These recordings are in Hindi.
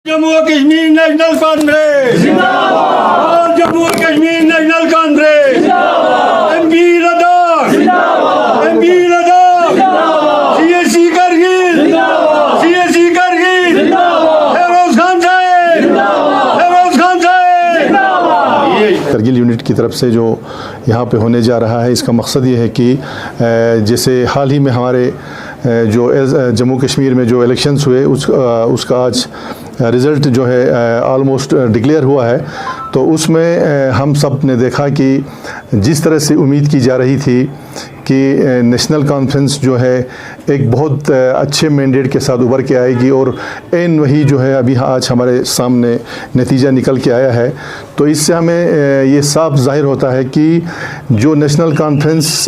जम्मू कश्मीर नेशनल कांग्रेस जिंदाबाद। जम्मू कश्मीर नेशनल कांग्रेस जिंदाबाद। एमपी लद्दाख जिंदाबाद। एमपी लद्दाख जिंदाबाद। सीएससी करगिल जिंदाबाद। सीएससी करगिल जिंदाबाद। फैरोज खान साहब जिंदाबाद। फैरोज खान साहब जिंदाबाद। करगिल यूनिट की तरफ से जो यहाँ पे होने जा रहा है, इसका मकसद ये है कि जैसे हाल ही में हमारे जो जम्मू कश्मीर में जो इलेक्शंस हुए उसका आज रिज़ल्ट जो है ऑलमोस्ट डिक्लेयर हुआ है। तो उसमें हम सब ने देखा कि जिस तरह से उम्मीद की जा रही थी कि नेशनल कॉन्फ्रेंस जो है एक बहुत अच्छे मैंडेट के साथ उभर के आएगी, और एन वही जो है अभी आज हमारे सामने नतीजा निकल के आया है। तो इससे हमें ये साफ जाहिर होता है कि जो नेशनल कॉन्फ्रेंस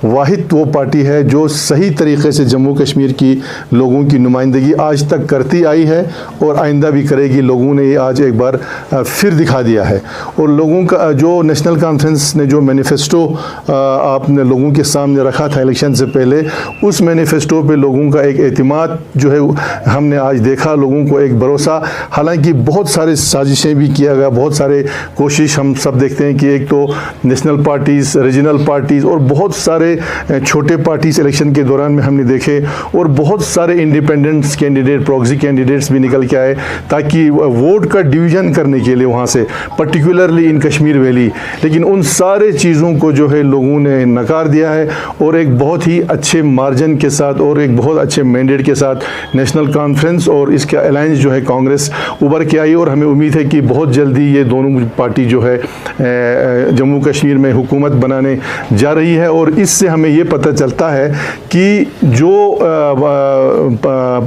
वाहिद वो पार्टी है जो सही तरीके से जम्मू कश्मीर की लोगों की नुमाइंदगी आज तक करती आई है और आइंदा भी करेगी। लोगों ने ये आज एक बार फिर दिखा दिया है। और लोगों का जो नेशनल कॉन्फ्रेंस ने जो मैनिफेस्टो आपने लोगों के सामने रखा था इलेक्शन से पहले, उस मैनिफेस्टो पे लोगों का एक एतमाद जो है हमने आज देखा, लोगों को एक भरोसा। हालांकि बहुत सारे साजिशें भी किया गया, बहुत सारे कोशिश हम सब देखते हैं कि एक तो नेशनल पार्टीज़, रीजनल पार्टीज़ और बहुत सारे छोटे पार्टीज़ इलेक्शन के दौरान में हमने देखे, और बहुत सारे इंडिपेंडेंट्स कैंडिडेट, प्रॉक्सी कैंडिडेट्स भी निकल के आए ताकि वोट का डिवीज़न करने के लिए वहाँ से, पर्टिकुलरली इन कश्मीर वैली। लेकिन उन सारे चीज़ों को जो है लोगों ने नकार दिया है, और एक बहुत ही अच्छे मार्जिन के साथ और एक बहुत अच्छे मैंडेट के साथ नेशनल कॉन्फ्रेंस और इसका अलायंस जो है कांग्रेस उभर के आई। और हमें उम्मीद है कि बहुत जल्दी ये दोनों पार्टी जो है जम्मू कश्मीर में हुकूमत बनाने जा रही है। और इससे हमें ये पता चलता है कि जो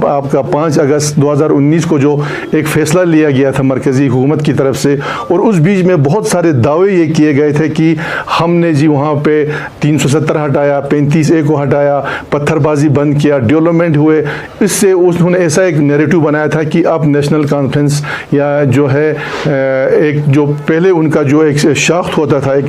आपका 5 अगस्त 2019 को जो एक फ़ैसला लिया गया था मरकज़ी हुकूमत की तरफ से, और उस बीच में बहुत सारे दावे ये किए गए थे कि हमने जी वहाँ पे 370 हटाया, 35A को हटाया, पत्थरबाजी बंद किया, डेवलपमेंट हुए। इससे उन्होंने ऐसा एक नैरेटिव बनाया था कि अब नेशनल कॉन्फ्रेंस या जो है एक जो पहले उनका जो एक शाख्त होता था, एक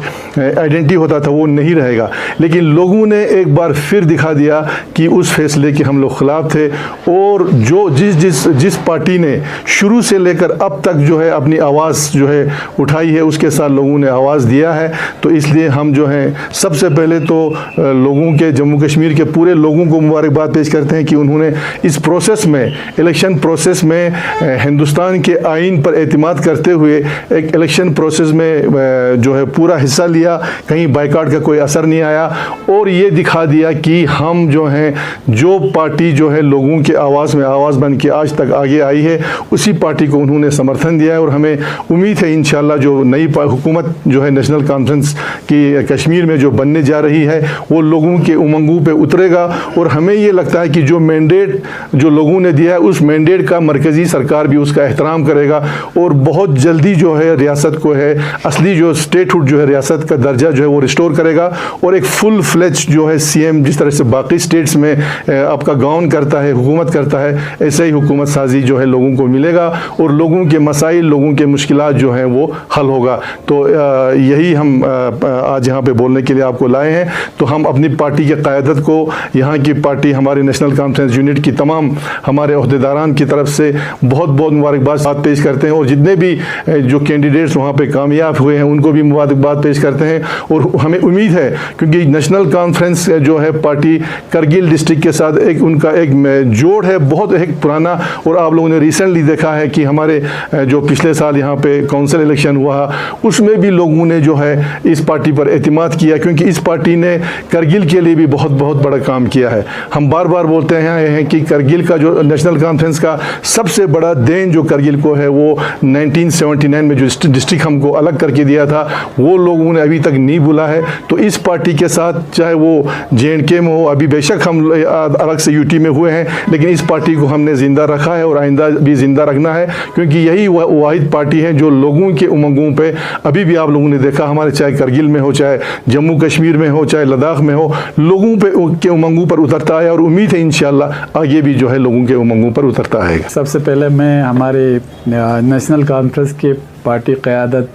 आइडेंटिटी होता था, वो नहीं रहेगा। लेकिन लोगों ने एक बार फिर दिखा दिया कि उस फैसले के हम लोग खिलाफ थे, और जो जिस पार्टी ने शुरू से लेकर अब तक जो है अपनी आवाज़ जो है उठाई है, उसके साथ लोगों ने आवाज़ दिया है। तो इसलिए हम जो है सबसे पहले तो लोगों के, जम्मू कश्मीर के पूरे लोगों को मुबारकबाद पेश करते हैं कि उन्होंने इस प्रोसेस में, इलेक्शन प्रोसेस में हिंदुस्तान के आइन पर एतमाद करते हुए एक इलेक्शन प्रोसेस में जो है पूरा हिस्सा लिया। कहीं बाइकाट का कोई असर नहीं आया, और ये दिखा दिया कि हम जो हैं, जो पार्टी जो है लोगों के आवाज़ में आवाज़ बन के आज तक आगे आई है, उसी पार्टी को उन्होंने समर्थन दिया है। और हमें उम्मीद है इंशाल्लाह जो नई हुकूमत जो है नेशनल कॉन्फ्रेंस की कश्मीर में जो बनने जा रही है, वो लोगों के उमंगों पे उतरेगा। और हमें ये लगता है कि जो मैंडेट जो लोगों ने दिया है, उस मैंडेट का मरकज़ी सरकार भी उसका एहतराम करेगा, और बहुत जल्दी जो है रियासत को है असली जो स्टेटहुड जो है रियासत का दर्जा जो है वो रिस्टोर करेगा। और एक फुल फ्लेज जो है सीएम जिस तरह से बाकी स्टेट्स में आपका गाउन करता है, हुकूमत करता है, ऐसे ही हुकूमत साजी जो है लोगों को मिलेगा, और लोगों के मसाइल, लोगों के मुश्किलात जो हैं वो हल होगा। तो यही हम आज यहाँ पे बोलने के लिए आपको लाए हैं। तो हम अपनी पार्टी के क़यादत को, यहाँ की पार्टी, हमारी नेशनल कॉन्फ्रेंस यूनिट की तमाम हमारे अहदेदारान की तरफ से बहुत बहुत मुबारकबाद पेश करते हैं, और जितने भी जो कैंडिडेट्स वहाँ पे कामयाब हुए हैं उनको भी मुबारकबाद पेश करते हैं। और हमें उम्मीद है क्योंकि नेशनल कॉन्फ्रेंस जो है पार्टी करगिल डिस्ट्रिक्ट के साथ एक उनका एक जोड़ है बहुत एक पुराना, और आप लोगों ने रिसेंटली देखा है कि हमारे जो पिछले साल यहाँ पे काउंसिल इलेक्शन हुआ, उसमें भी लोगों ने जो है इस पार्टी पर एतमाद किया, क्योंकि इस पार्टी ने करगिल के लिए भी बहुत बहुत बड़ा काम किया है। हम बार बार बोलते हैं कि करगिल का जो नेशनल कॉन्फ्रेंस का सबसे बड़ा देन जो करगिल को है, वो 1979 में जो डिस्ट्रिक्ट हमको अलग करके दिया था, वो लोगों ने अभी तक नहीं भूला है। तो इस पार्टी के साथ, चाहे वो JNK में हो, अभी बेशक हम अलग से UT में हुए हैं, लेकिन इस पार्टी को हमने ज़िंदा रखा है और आइंदा भी ज़िंदा रखना है, क्योंकि यही वाहिद पार्टी है जो लोगों के उमंगों पे अभी भी आप लोगों ने देखा, हमारे चाहे करगिल में हो, चाहे जम्मू कश्मीर में हो, चाहे लद्दाख में हो, लोगों पे के उमंगों पर उतरता है। और उम्मीद है इंशाल्लाह आगे भी जो है लोगों के उमंगों पर उतरता है। सबसे पहले मैं हमारे नेशनल कॉन्फ्रेंस के पार्टी क़यादत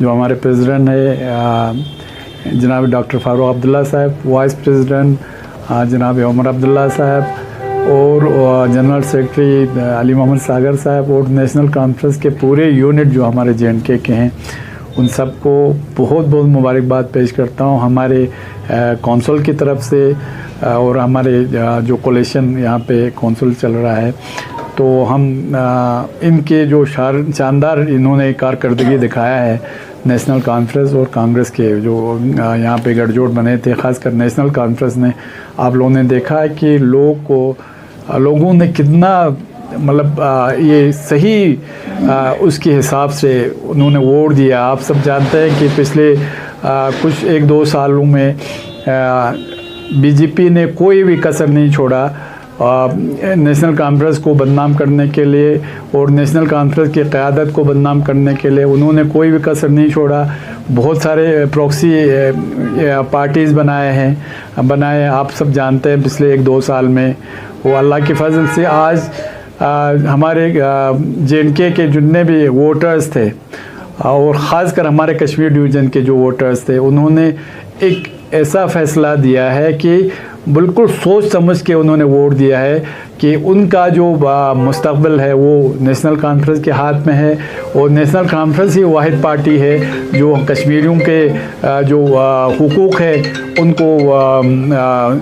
जो हमारे प्रेसिडेंट है जनाब डॉक्टर फारूक अब्दुल्ला साहब, वाइस प्रेसिडेंट जनाब उमर अब्दुल्ला साहब, और जनरल सेक्रेटरी अली मोहम्मद सागर साहब और नेशनल कॉन्फ्रेंस के पूरे यूनिट जो हमारे JNK के हैं, उन सबको बहुत बहुत मुबारकबाद पेश करता हूँ हमारे कौंसल की तरफ से और हमारे जो कोलिशन यहाँ पे कौंसल चल रहा है। तो हम इनके जो शानदार इन्होंने कारकर्दगी दिखाया है नेशनल कॉन्फ्रेंस और कांग्रेस के जो यहाँ पे गठजोड़ बने थे, ख़ासकर नेशनल कॉन्फ्रेंस ने, आप लोगों ने देखा है कि लोगों ने कितना मतलब ये सही उसके हिसाब से उन्होंने वोट दिया। आप सब जानते हैं कि पिछले कुछ 1-2 सालों में बीजेपी ने कोई भी कसर नहीं छोड़ा नेशनल कॉन्फ्रेंस को बदनाम करने के लिए और नेशनल कॉन्फ्रेंस की क़यादत को बदनाम करने के लिए उन्होंने कोई भी कसर नहीं छोड़ा। बहुत सारे प्रॉक्सी पार्टीज़ बनाए आप सब जानते हैं पिछले 1-2 साल में। वो अल्लाह के फजल से आज हमारे JNK के जितने भी वोटर्स थे और ख़ासकर हमारे कश्मीर डिवीज़न के जो वोटर्स थे, उन्होंने एक ऐसा फ़ैसला दिया है कि बिल्कुल सोच समझ के उन्होंने वोट दिया है कि उनका जो मुस्तक़बिल है वो नेशनल कॉन्फ्रेंस के हाथ में है और नेशनल कॉन्फ्रेंस ही वाहिद पार्टी है जो कश्मीरियों के जो हुकूक़ है उनको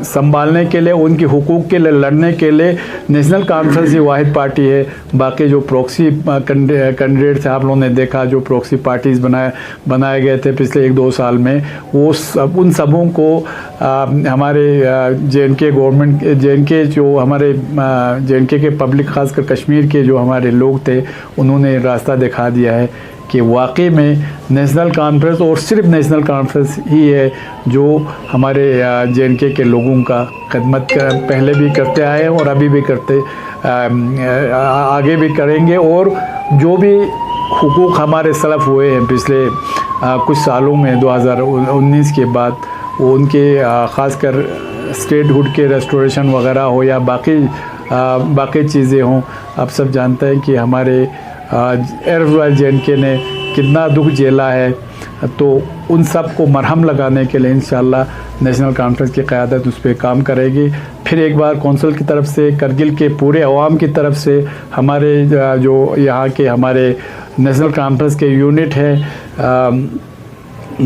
संभालने के लिए, उनके हुकूक़ के लिए लड़ने के लिए नेशनल कॉन्फ्रेंस ही वाहिद पार्टी है। बाकी जो प्रॉक्सी कैंडिडेट्स आप लोगों ने देखा, जो प्रॉक्सी पार्टीज़ बनाए गए थे पिछले 1-2 साल में, वो सब उन सबों को हमारे JNK गवर्नमेंट, JNK जो हमारे JNK के पब्लिक, खासकर कश्मीर के जो हमारे लोग थे, उन्होंने रास्ता दिखा दिया है कि वाकई में नेशनल कॉन्फ्रेंस और सिर्फ नेशनल कॉन्फ्रेंस ही है जो हमारे JNK के लोगों का खिदमत पहले भी करते आए हैं और अभी भी आगे भी करेंगे। और जो भी हुकूक़ हमारे सलफ़ हुए हैं पिछले कुछ सालों में 2019 के बाद, वो उनके ख़ासकर स्टेटहुड के रेस्टोरेशन वगैरह हो या बाकी चीज़ें हों, आप सब जानते हैं कि हमारे एयरवाइल JNK ने कितना दुख झेला है। तो उन सब को मरहम लगाने के लिए इंशाअल्लाह नेशनल कॉन्फ्रेंस की क़यादत उस पर काम करेगी। फिर एक बार कौंसिल की तरफ से, करगिल के पूरे अवाम की तरफ से, हमारे जो यहाँ के हमारे नेशनल कॉन्फ्रेंस के यूनिट हैं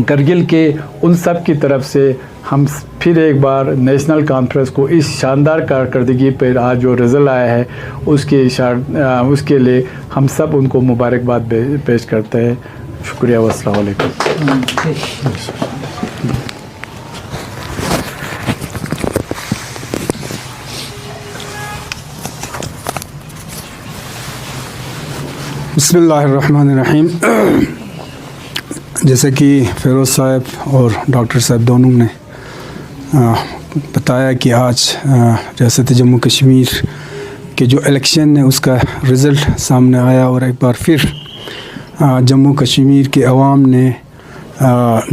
करगिल के, उन सब की तरफ से हम फिर एक बार नेशनल कॉन्फ्रेंस को इस शानदार कारकर्दगी पर आज जो रिज़ल्ट आया है उसके लिए हम सब उनको मुबारकबाद पेश करते हैं। शुक्रिया, अस्सलाम वालेकुम। बिस्मिल्लाहिर्रहमानिर्रहीम। जैसे कि फ़िरोज़ साहब और डॉक्टर साहब दोनों ने बताया कि आज रियासत जम्मू कश्मीर के जो इलेक्शन है उसका रिज़ल्ट सामने आया और एक बार फिर जम्मू कश्मीर के अवाम ने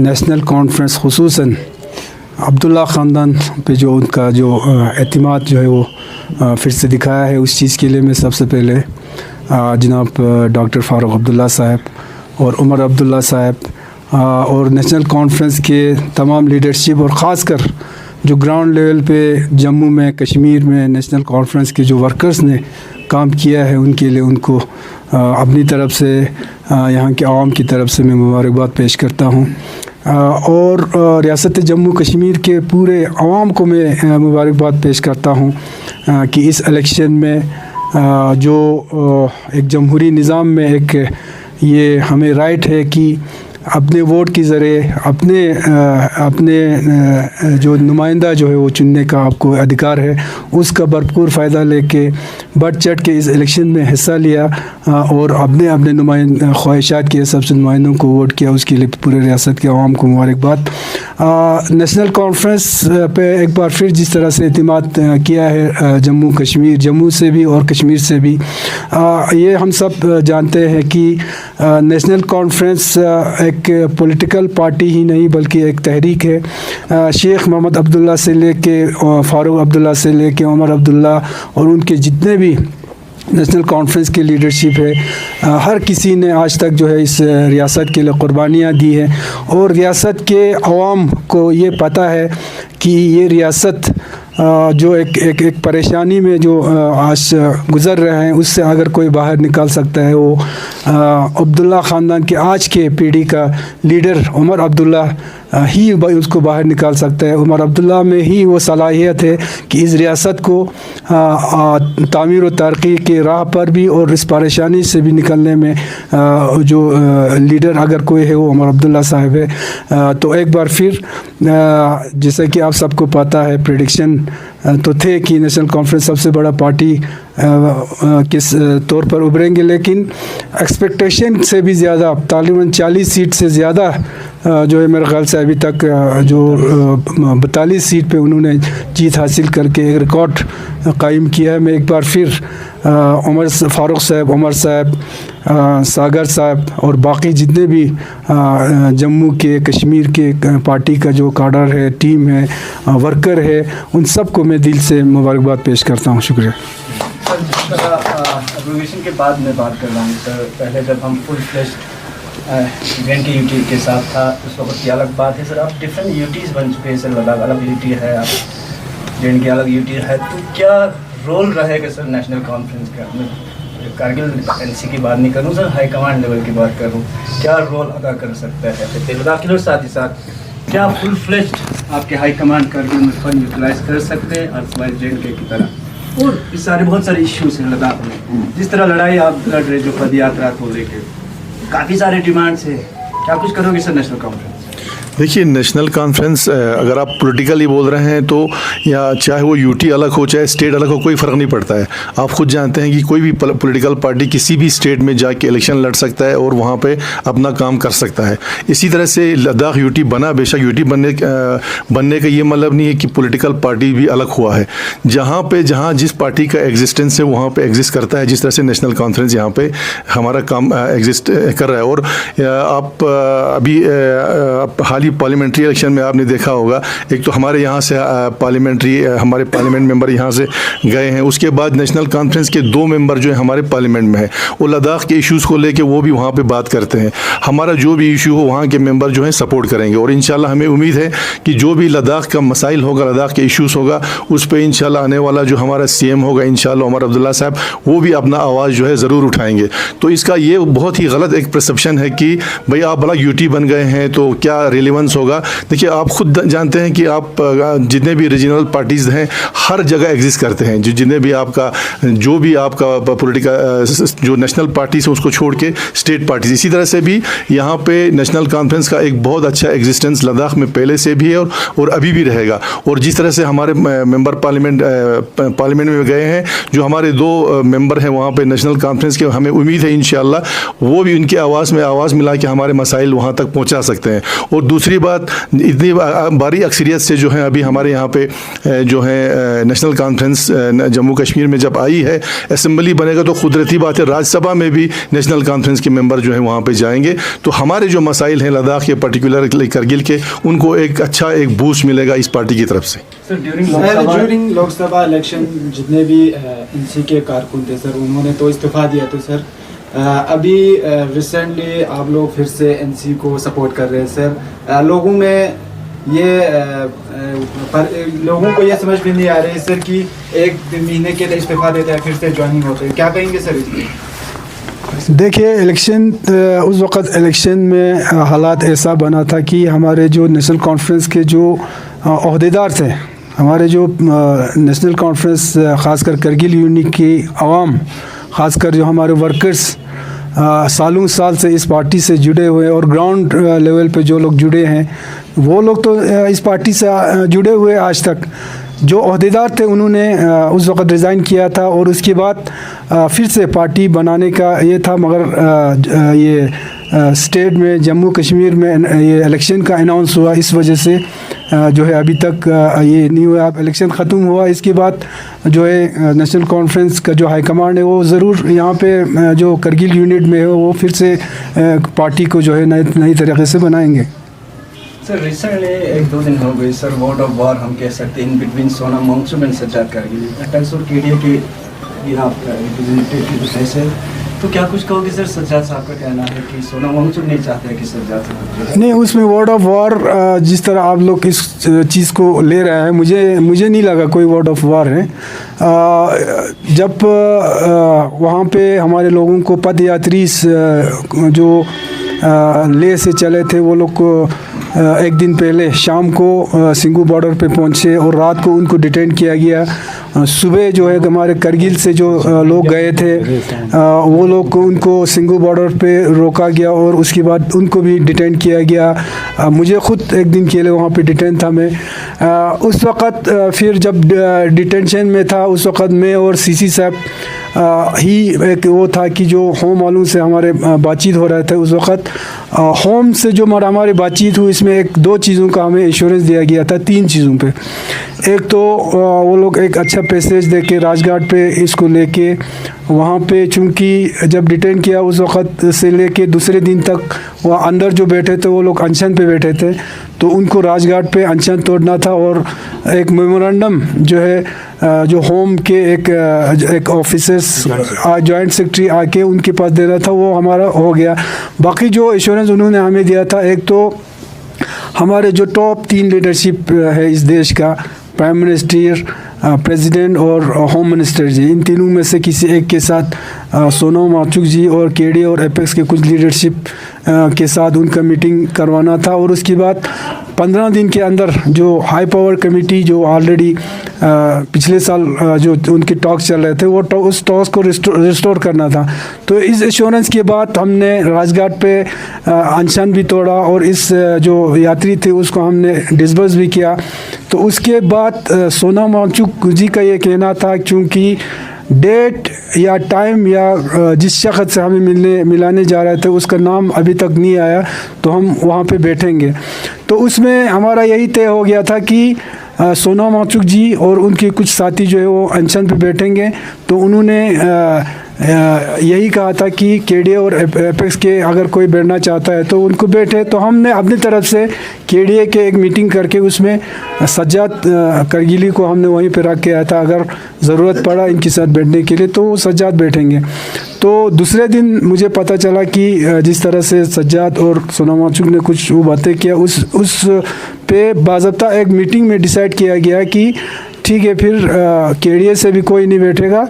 नेशनल कॉन्फ्रेंस खुसूसन अब्दुल्ला ख़ानदान पे जो उनका जो एतमाद जो है वो फिर से दिखाया है। उस चीज़ के लिए मैं सबसे पहले जनाब डॉक्टर फ़ारूक अब्दुल्ला साहब और उमर अब्दुल्ला साहब और नेशनल कॉन्फ्रेंस के तमाम लीडरशिप और ख़ासकर जो ग्राउंड लेवल पे जम्मू में, कश्मीर में नेशनल कॉन्फ्रेंस के जो वर्कर्स ने काम किया है, उनके लिए उनको अपनी तरफ से, यहाँ के आवाम की तरफ से मैं मुबारकबाद पेश करता हूँ। और रियासत जम्मू कश्मीर के पूरे आवाम को मैं मुबारकबाद पेश करता हूँ कि इस इलेक्शन में जो एक जमहूरी निज़ाम में एक ये हमें राइट है कि अपने वोट के ज़रिए अपने जो नुमाइंदा जो है वो चुनने का आपको अधिकार है, उसका भरपूर फ़ायदा लेके बढ़ चढ़ के इस इलेक्शन में हिस्सा लिया और अपने ख्वाहिशात के हिसाब से नुमाइंदों को वोट किया। उसके लिए पूरे रियासत के अवाम को मुबारकबाद। नेशनल कॉन्फ्रेंस पे एक बार फिर जिस तरह से एतमाद किया है जम्मू से भी और कश्मीर से भी, ये हम सब जानते हैं कि नेशनल कॉन्फ्रेंस एक पॉलिटिकल पार्टी ही नहीं बल्कि एक तहरीक है। शेख मोहम्मद अब्दुल्ला से लेके फ़ारूक अब्दुल्ला से लेके उमर अब्दुल्ला और उनके जितने भी नेशनल कॉन्फ्रेंस की लीडरशिप है, हर किसी ने आज तक जो है इस रियासत के लिए क़ुरबानियाँ दी हैं और रियासत के अवाम को ये पता है कि ये रियासत जो एक परेशानी में जो आज गुज़र रहे हैं उससे अगर कोई बाहर निकाल सकता है वो अब्दुल्ला ख़ानदान के आज के पीढ़ी का लीडर उमर अब्दुल्ला ही उसको बाहर निकाल सकता है। उमर अब्दुल्ला में ही वो सलाहियत है कि इस रियासत को तामीर और तरक्की के राह पर भी और इस परेशानी से भी निकलने में जो लीडर अगर कोई है वो उमर अब्दुल्ला साहब है। तो एक बार फिर जैसे कि आप सबको पता है प्रेडिक्शन तो थे कि नेशनल कॉन्फ्रेंस सबसे बड़ा पार्टी किस तौर पर उभरेंगे, लेकिन एक्सपेक्टेशन से भी ज़्यादा तकरीबन 40 सीट से ज़्यादा जो है मेरे ख्याल से अभी तक जो 42 सीट पे उन्होंने जीत हासिल करके एक रिकॉर्ड कायम किया है। मैं एक बार फिर उमर फारूक साहब, उमर साहब, सागर साहब और बाकी जितने भी जम्मू के कश्मीर के पार्टी का जो काडर है, टीम है, वर्कर है, उन सबको मैं दिल से मुबारकबाद पेश करता हूँ। शुक्रिया सर। जिस तरह एब्रोगेशन के बाद मैं बात कर रहा हूँ सर, पहले जब हम फुल फ्लेश्ड इवेंट की यूटी के साथ था उस वक्त की अलग बात है सर। आप डिफरेंट यूटीज़ बन चुके हैं सर, लद्दाख अलग यूटी है, आप जेएन की अलग यूटी है, तो क्या रोल रहेगा सर नेशनल कॉन्फ्रेंस का? मैं कारगिल एनसी की बात नहीं करूँ सर, हाई कमांड लेवल की बात करूँ, क्या रोल अदा कर सकता है लद्दाख के? साथ ही साथ क्या फुल फ्लेश्ड आपके हाई कमांड कारगिल में फंड यूटिलाइज कर सकते हैं और जेएन के की तरह? और इस सारे बहुत सारे इश्यूज हैं लद्दाख में, जिस तरह लड़ाई आप लड़ रहे जो पद यात्रा को लेकर काफ़ी सारे डिमांड्स हैं, क्या कुछ करोगे सर नेशनल कॉन्फ्रेंस? देखिए, नेशनल कॉन्फ्रेंस अगर आप पॉलिटिकली बोल रहे हैं तो या चाहे वो यूटी अलग हो चाहे स्टेट अलग हो, कोई फ़र्क नहीं पड़ता है। आप खुद जानते हैं कि कोई भी पॉलिटिकल पार्टी किसी भी स्टेट में जाके इलेक्शन लड़ सकता है और वहाँ पे अपना काम कर सकता है। इसी तरह से लद्दाख यूटी बना, बेशक यूटी बनने का ये मतलब नहीं है कि पॉलिटिकल पार्टी भी अलग हुआ है। जहाँ जिस पार्टी का एग्जिस्टेंस है वहाँ पर एग्जिस्ट करता है, जिस तरह से नेशनल कॉन्फ्रेंस यहाँ पर हमारा काम एग्जिस्ट कर रहा है। और आप अभी हाल ही पार्लियामेंट्री इलेक्शन में आपने देखा होगा, एक तो हमारे यहाँ से हमारे पार्लियामेंट मेंबर यहाँ से गए हैं, उसके बाद नेशनल कॉन्फ्रेंस के 2 मेंबर जो है हमारे पार्लियामेंट में है, वो लद्दाख के इश्यूज़ को लेके वो भी वहाँ पे बात करते हैं। हमारा जो भी इशू हो वहाँ के मेंबर जो है सपोर्ट करेंगे और इंशाल्लाह हमें उम्मीद है कि जो भी लद्दाख का मसाइल होगा, लद्दाख के इश्यूज़ होगा, उस पर इंशाल्लाह आने वाला जो हमारा सीएम होगा इंशाल्लाह उमर अब्दुल्ला साहब, वो भी अपना आवाज़ जो है ज़रूर उठाएंगे। तो इसका ये बहुत ही गलत एक परसेप्शन है कि भाई आप बड़ा यूटी बन गए हैं तो क्या रिलेवेंस होगा। देखिए, आप खुद जानते हैं कि आप जितने भी रीजनल पार्टीज़ हैं हर जगह एग्जिस्ट करते हैं, जितने भी जो भी आपका पॉलिटिकल जो नेशनल पार्टीज़ हैं उसको छोड़ के स्टेट पार्टीज़, इसी तरह से भी यहाँ पे नेशनल कॉन्फ्रेंस का एक बहुत अच्छा एग्जिस्टेंस लद्दाख में पहले से भी है और अभी भी रहेगा। और जिस तरह से हमारे मेंबर पार्लियामेंट में गए हैं, जो हमारे 2 मेंबर हैं वहाँ पे नेशनल कॉन्फ्रेंस के, हमें उम्मीद है इंशाल्लाह वो भी उनकी आवाज़ में आवाज़ मिला के हमारे मसाइल वहाँ तक पहुँचा सकते हैं। और दूसरी बात, इतनी भारी अक्सरियत से जो है अभी हमारे यहाँ पे जो है नेशनल कॉन्फ्रेंस जम्मू कश्मीर में जब आई है, असेंबली बनेगा तो कुदरती बात है राज्यसभा में भी नेशनल कॉन्फ्रेंस के मेंबर जो है वहाँ पे जाएंगे, तो हमारे जो मसाइल हैं लद्दाख के पर्टिकुलर करगिल के, उनको एक बूस्ट मिलेगा इस पार्टी की तरफ से। सर ड्यूरिंग लोकसभा इलेक्शन जितने भी एनसी के कारकुन थे सर, उन्होंने तो इस्तीफा दिया था सर। अभी रिसेंटली आप लोग फिर से एनसी को सपोर्ट कर रहे हैं सर। लोगों में लोगों को ये समझ में नहीं आ रही है सर कि 1 महीने के लिए इस्तीफा देते हैं फिर से ज्वाइनिंग होते हैं, क्या कहेंगे सर इसमें? देखिए, उस वक़्त इलेक्शन में हालात ऐसा बना था कि हमारे जो नेशनल कॉन्फ्रेंस के जो ओहदेदार थे, हमारे जो नेशनल कॉन्फ्रेंस ख़ासकर करगिल यूनिट की आवाम, ख़ासकर जो हमारे वर्कर्स सालों साल से इस पार्टी से जुड़े हुए और ग्राउंड लेवल पे जो लोग जुड़े हैं, वो लोग तो इस पार्टी से जुड़े हुए आज तक। जो ओहदेदार थे उन्होंने उस वक़्त रिज़ाइन किया था और उसके बाद फिर से पार्टी बनाने का ये था, मगर ये स्टेट में जम्मू कश्मीर में ये इलेक्शन का अनाउंस हुआ, इस वजह से जो है अभी तक ये नहीं हुआ। अब इलेक्शन ख़त्म हुआ, इसके बाद जो है नेशनल कॉन्फ्रेंस का जो हाई कमांड है वो ज़रूर यहाँ पे जो करगिल यूनिट में है वो फिर से पार्टी को जो है नई तरीके से बनाएंगे। सर रिसेंटली 1-2 दिन हो गए सर, वर्ड ऑफ वार हम कह सकते हैं in between Sonam Wangchuk and Sajjad Kargil. Attacks और केडीए के रिप्रेजेंटेटिव है सर, तो क्या कुछ कहोगे सर, सज्जाद साहब का कहना है कि सोनम वांगचुक नहीं चाहते कि सज्जाद साहब नहीं, उसमें वर्ड ऑफ वॉर जिस तरह आप लोग इस चीज़ को ले रहे हैं, मुझे नहीं लगा कोई वर्ड ऑफ वॉर है। जब वहाँ पे हमारे लोगों को पदयात्री जो ले से चले थे, वो लोग को एक दिन पहले शाम को सिंगू बॉर्डर पे पहुँचे और रात को उनको डिटेन किया गया। सुबह जो है हमारे करगिल से जो लोग गए थे वो लोग को उनको सिंगू बॉर्डर पे रोका गया और उसके बाद उनको भी डिटेन किया गया। मुझे ख़ुद एक दिन के लिए वहाँ पे डिटेन था मैं। उस वक़्त फिर जब डिटेंशन में था उस वक़्त मैं और सीसी साहब ही एक वो था कि जो होम वालों से हमारे बातचीत हो रहे थे उस वक़्त। होम से जो हमारी बातचीत हुई इसमें एक दो चीज़ों का हमें इंश्योरेंस दिया गया था, तीन चीज़ों पे। एक तो वो लोग एक अच्छा पैसेज दे के राजघाट पे इसको लेके वहाँ पे, चूँकि जब डिटेन किया उस वक़्त से लेके दूसरे दिन तक वहाँ अंदर जो बैठे थे वो लोग अनशन पे बैठे थे, तो उनको राजघाट पे अनशन तोड़ना था। और एक मेमोरेंडम जो है जो होम के एक ऑफिसर्स जॉइंट सेक्रेटरी आके उनके पास देना था, वो हमारा हो गया। बाकी जो इंश्योरेंस उन्होंने हमें दिया था, एक तो हमारे जो टॉप 3 लीडरशिप है इस देश का, प्राइम मिनिस्टर, प्रेसिडेंट और होम मिनिस्टर जी, इन तीनों में से किसी एक के साथ सोनम वांगचुक जी और केडी और एपेक्स के कुछ लीडरशिप के साथ उनका मीटिंग करवाना था। और उसके बाद 15 दिन के अंदर जो हाई पावर कमेटी जो ऑलरेडी पिछले साल जो उनके टॉक्स चल रहे थे वो उस टॉक्स को रिस्टोर करना था। तो इस एश्योरेंस के बाद हमने राजघाट पे अनशन भी तोड़ा और इस जो यात्री थे उसको हमने डिसबर्स भी किया। तो उसके बाद सोनम वांगचुक जी का ये कहना था क्योंकि डेट या टाइम या जिस शख्स से हमें मिलाने जा रहे थे उसका नाम अभी तक नहीं आया, तो हम वहाँ पे बैठेंगे। तो उसमें हमारा यही तय हो गया था कि सोनम वांगचुक जी और उनके कुछ साथी जो है वो अनशन पे बैठेंगे। तो उन्होंने यही कहा था कि केडीए और एपेक्स के अगर कोई बैठना चाहता है तो उनको बैठे। तो हमने अपनी तरफ से केडीए के एक मीटिंग करके उसमें सज्जाद करगिली को हमने वहीं पे रख के आया था, अगर ज़रूरत पड़ा इनके साथ बैठने के लिए तो वो सज्जाद बैठेंगे। तो दूसरे दिन मुझे पता चला कि जिस तरह से सज्जाद और सोनम वांगचुक ने कुछ वो बातें किया, उस पे बाज़ाब्ता एक मीटिंग में डिसाइड किया गया कि ठीक है, फिर केडीए से भी कोई नहीं बैठेगा,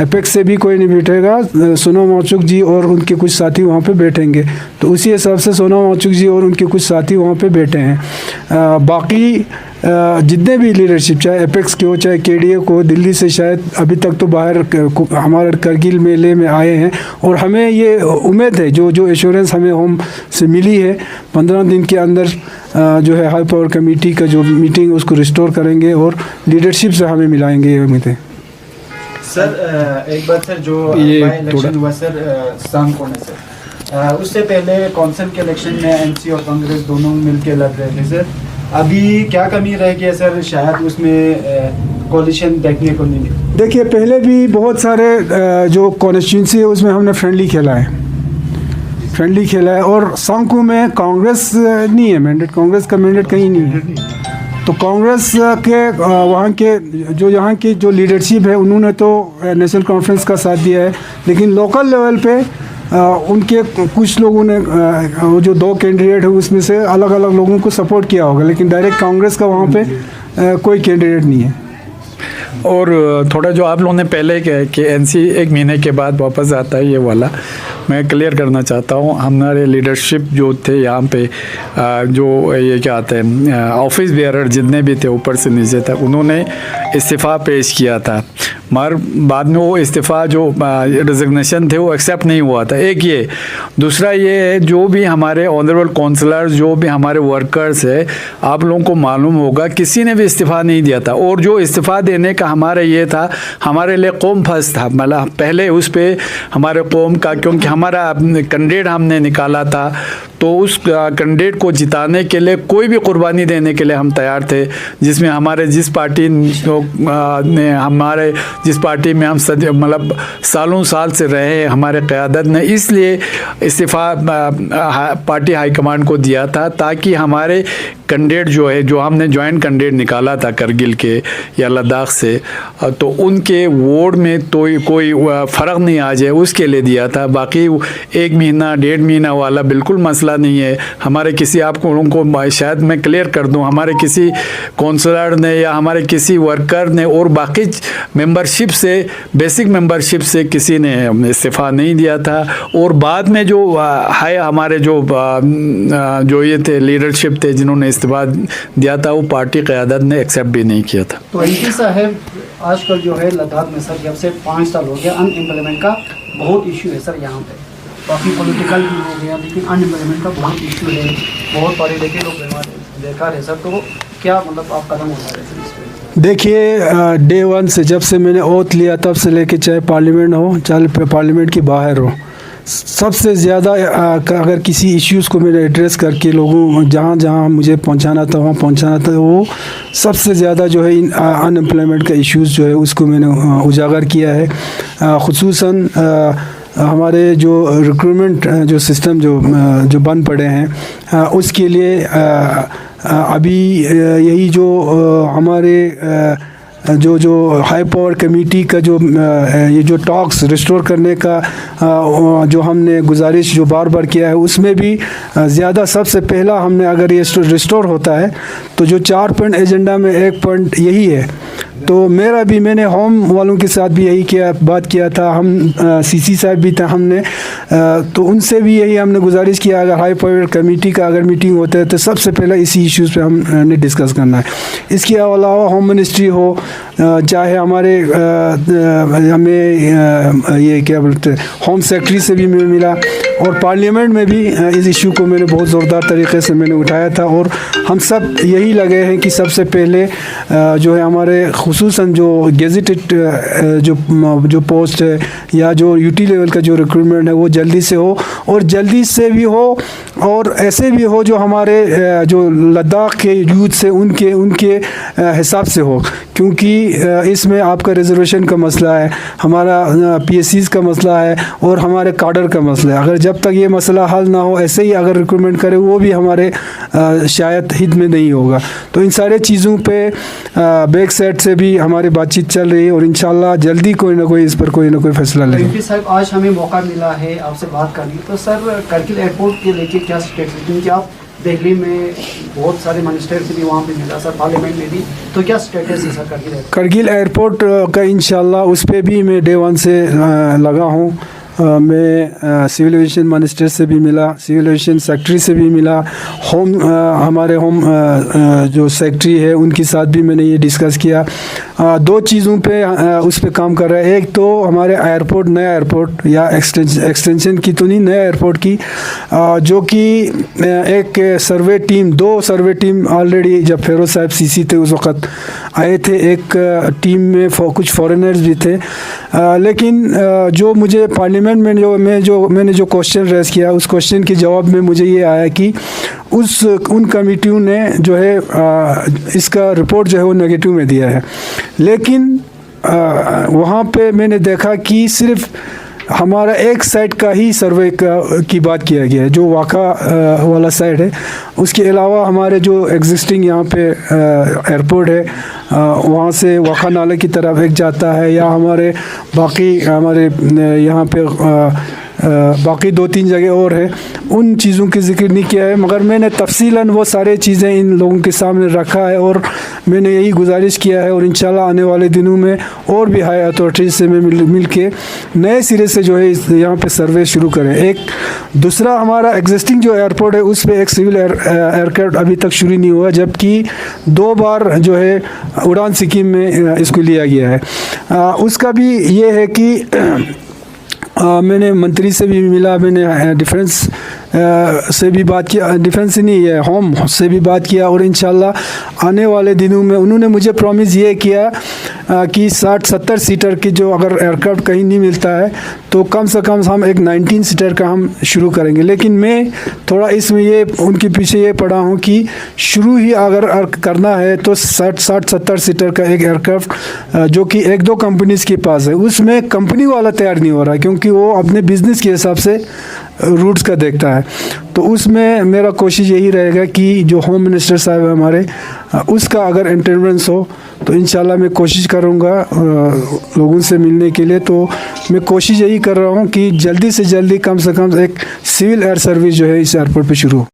एपेक्स से भी कोई नहीं बैठेगा, सोनम वांगचुक जी और उनके कुछ साथी वहाँ पे बैठेंगे। तो उसी हिसाब से सोनम वांगचुक जी और उनके कुछ साथी वहाँ पे बैठे हैं। बाकी जितने भी लीडरशिप, चाहे एपेक्स के हो चाहे केडीए को, दिल्ली से शायद अभी तक तो बाहर हमारे करगिल मेले में आए हैं। और हमें ये उम्मीद है जो एश्योरेंस हमें होम से मिली है 15 दिन के अंदर जो है हाई पावर कमेटी का जो मीटिंग उसको रिस्टोर करेंगे और लीडरशिप से हमें मिलाएंगे, ये उम्मीद है। सर एक बात सर, जो इलेक्शन हुआ सर शाम को है सर, उससे पहले कौंसिल के इलेक्शन में एनसी और कांग्रेस दोनों मिलकर लड़ रहे थे सर। अभी क्या कमी रह गई है सर, शायद उसमें कोalition देखने को नहीं मिली? देखिए, पहले भी बहुत सारे जो कॉन्स्टिट्यूंसी है उसमें हमने फ्रेंडली खेला है और सांकू में कांग्रेस नहीं है मैंडेट, कांग्रेस का मैंडेट कहीं नहीं है। तो कांग्रेस के वहाँ के जो यहाँ की जो लीडरशिप है उन्होंने तो नेशनल कॉन्फ्रेंस का साथ दिया है, लेकिन लोकल लेवल पे उनके कुछ लोगों ने जो 2 कैंडिडेट है उसमें से अलग अलग लोगों को सपोर्ट किया होगा, लेकिन डायरेक्ट कांग्रेस का वहाँ पे कोई कैंडिडेट नहीं है। और थोड़ा जो आप लोगों ने पहले कहा कि एनसी 1 महीने के बाद वापस आता है, ये वाला मैं क्लियर करना चाहता हूँ। हमारे लीडरशिप जो थे यहाँ पे जो ये क्या आते हैं ऑफिस बेयरर जितने भी थे ऊपर से नीचे तक, उन्होंने इस्तीफ़ा पेश किया था, मगर बाद में वो इस्तीफ़ा जो रेजिग्नेशन थे वो एक्सेप्ट नहीं हुआ था। एक ये, दूसरा ये है जो भी हमारे ऑनरेबल काउंसलर जो भी हमारे वर्कर्स है, आप लोगों को मालूम होगा किसी ने भी इस्तीफ़ा नहीं दिया था। और जो इस्तीफ़ा देने का हमारा ये था, हमारे लिए कौम फर्स्ट था, मतलब पहले उस पर हमारे कौम का, क्योंकि हमारा कैंडिडेट हमने निकाला था, तो उस कैंडिडेट को जिताने के लिए कोई भी कुर्बानी देने के लिए हम तैयार थे, जिसमें हमारे जिस पार्टी ने हमारे जिस पार्टी में हम मतलब सालों साल से रहे हमारे क़यादत ने, इसलिए इस्तीफ़ा पार्टी हाईकमांड को दिया था ताकि हमारे कैंडिडेट जो है, जो हमने जॉइंट कैंडिडेट निकाला था करगिल के या लद्दाख से, तो उनके वोट में तो कोई फ़र्क नहीं आ जाए उसके लिए दिया था। बाकी 1 महीना 1.5 महीना वाला बिल्कुल मसला नहीं है। हमारे किसी आपको उनको शायद मैं क्लियर कर दूं, हमारे किसी काउंसलर ने या हमारे किसी वर्कर ने और बाकी मेंबरशिप से, बेसिक मेंबरशिप से किसी ने इस्तीफ़ा नहीं दिया था। और बाद में जो है हमारे जो ये थे लीडरशिप थे जिन्होंने इस्तीफ़ा दिया था, वो पार्टी क़यादत ने एक्सेप्ट भी नहीं किया था। तो एमपी साहब आजकल जो है लद्दाख में सर जब से 5 साल हो गया अनएम्प्लॉयमेंट का बहुत इशू है सर यहाँ पे। बाकी पॉलिटिकल भी हो गया लेकिन अनएम्प्लॉयमेंट का बहुत इशू है, बहुत पढ़े लिखे लोग बेकार है सर। तो क्या मतलब आप कदम उठा रहे हैं इस पर? देखिए, डे 1 से जब से मैंने ओथ लिया तब से लेके चाहे पार्लियामेंट हो चाहे पार्लियामेंट के बाहर हो, सबसे ज़्यादा अगर किसी इश्यूज़ को मैंने एड्रेस करके लोगों जहाँ जहाँ मुझे पहुँचाना था वहाँ पहुँचाना था, वो सबसे ज़्यादा जो है इन अनएम्प्लॉयमेंट का इश्यूज़ जो है उसको मैंने उजागर किया है। ख़ुसूसन हमारे जो रिक्रूटमेंट जो सिस्टम जो बंद पड़े हैं, उसके लिए अभी यही जो हमारे जो हाई पावर कमेटी का ये जो टॉक्स रिस्टोर करने का जो हमने गुजारिश जो बार बार किया है, उसमें भी ज़्यादा सबसे पहला हमने अगर ये रिस्टोर होता है तो जो 4 पॉइंट एजेंडा में 1 पॉइंट यही है। तो मैंने होम वालों के साथ भी यही बात किया था, हम सीसी साहब भी थे हमने, तो उनसे भी यही हमने गुजारिश किया अगर हाई पावर कमेटी का अगर मीटिंग होता है तो सबसे पहले इसी इश्यूज़ पे हमने डिस्कस करना है। इसके अलावा होम मिनिस्ट्री हो, चाहे हमारे हमें ये क्या बोलते हैं होम सेक्रेटरी से भी मिला, और पार्लियामेंट में भी इस इशू को मैंने बहुत ज़ोरदार तरीके से मैंने उठाया था। और हम सब यही लगे हैं कि सबसे पहले जो है हमारे खुसूसन जो गेजेटेड जो पोस्ट है या जो यूटी लेवल का जो रिक्रूटमेंट है वो जल्दी से हो, और जल्दी से भी हो और ऐसे भी हो जो हमारे जो लद्दाख के यूथ से उनके हिसाब से हो, क्योंकि इसमें आपका रिजर्वेशन का मसला है, हमारा पीएससीज़ का मसला है और हमारे काडर का मसला है। अगर जब तक ये मसला हल ना हो ऐसे ही अगर रिक्रूटमेंट करें वो भी हमारे शायद हित में नहीं होगा। तो इन सारे चीज़ों पे बैक साइड से भी हमारी बातचीत चल रही है और इंशाल्लाह जल्दी कोई ना कोई इस पर कोई ना कोई फैसला लेंगे। एमपी साहब आज हमें मौका मिला है आपसे बात करने, तो सर करगिल एयरपोर्ट के लेके क्या स्टेटस है, क्योंकि आप दिल्ली में बहुत सारे मिनिस्टर से भी वहाँ पे मिला सर, पार्लियामेंट में भी, तो क्या स्टेटस है सर करगिल एयरपोर्ट का? इंशाल्लाह उस पर भी मैं डे 1 से लगा हूँ। मैं सिविल एविएशन मिनिस्टर से भी मिला, सिविल एविएशन सेक्रेटरी से भी मिला, हमारे होम जो सेक्रेटरी है उनके साथ भी मैंने ये डिस्कस किया। 2 चीज़ों पे उस पे काम कर रहा है। एक तो हमारे एयरपोर्ट, नया एयरपोर्ट या एक्सटेंशन की तो नहीं, नया एयरपोर्ट की, जो कि एक survey team, 2 survey team already जब फेरोज साहब सीसी थे उस वक़्त आए थे, एक टीम में कुछ फॉरेनर्स भी थे, लेकिन जो मुझे पार्लियामेंट में मैंने जो क्वेश्चन रेज किया उस क्वेश्चन के जवाब में मुझे ये आया कि उन कमेटियों ने जो है इसका रिपोर्ट जो है वो नेगेटिव में दिया है। लेकिन वहाँ पे मैंने देखा कि सिर्फ हमारा एक साइड का ही सर्वे की बात किया गया है, जो वाका वाला साइड है। उसके अलावा हमारे जो एग्जिस्टिंग यहाँ पे एयरपोर्ट है वहाँ से वाका नाले की तरफ एक जाता है, या हमारे यहाँ पे बाकी 2-3 जगह और है, उन चीज़ों की जिक्र नहीं किया है। मगर मैंने तफसीलन वो सारे चीज़ें इन लोगों के सामने रखा है और मैंने यही गुजारिश किया है, और इंशाल्लाह आने वाले दिनों में और भी हाई अथॉरिटीज़ से मिल के नए सिरे से जो है यहाँ पे सर्वे शुरू करें। एक दूसरा हमारा एग्जिस्टिंग जो एयरपोर्ट है उस पर एक सिविल एयरक्राफ्ट अभी तक शुरू नहीं हुआ, जबकि 2 बार जो है उड़ान स्कीम में इसको लिया गया है। उसका भी ये है कि मैंने मंत्री से भी मिला, मैंने डिफेंस से भी बात किया, डिफेंस ही नहीं है होम से भी बात किया, और इंशाल्लाह आने वाले दिनों में उन्होंने मुझे प्रॉमिस ये किया कि 60-70 सीटर की जो अगर एयरक्राफ्ट कहीं नहीं मिलता है तो कम से कम हम एक 19 सीटर का हम शुरू करेंगे। लेकिन मैं थोड़ा इसमें ये उनके पीछे ये पड़ा हूँ कि शुरू ही अगर करना है तो 60-70 सीटर का एक एयरक्राफ्ट जो कि 1-2 कंपनीज़ के पास है, उसमें कंपनी वाला तैयार नहीं हो रहा है, क्योंकि वो अपने बिज़नेस के हिसाब से रूट्स का देखता है। तो उसमें मेरा कोशिश यही रहेगा कि जो होम मिनिस्टर साहब है हमारे, उसका अगर इंटरवेंस हो तो इंशाल्लाह मैं कोशिश करूँगा लोगों से मिलने के लिए। तो मैं कोशिश यही कर रहा हूँ कि जल्दी से जल्दी कम से कम एक सिविल एयर सर्विस जो है इस एयरपोर्ट पे शुरू हो।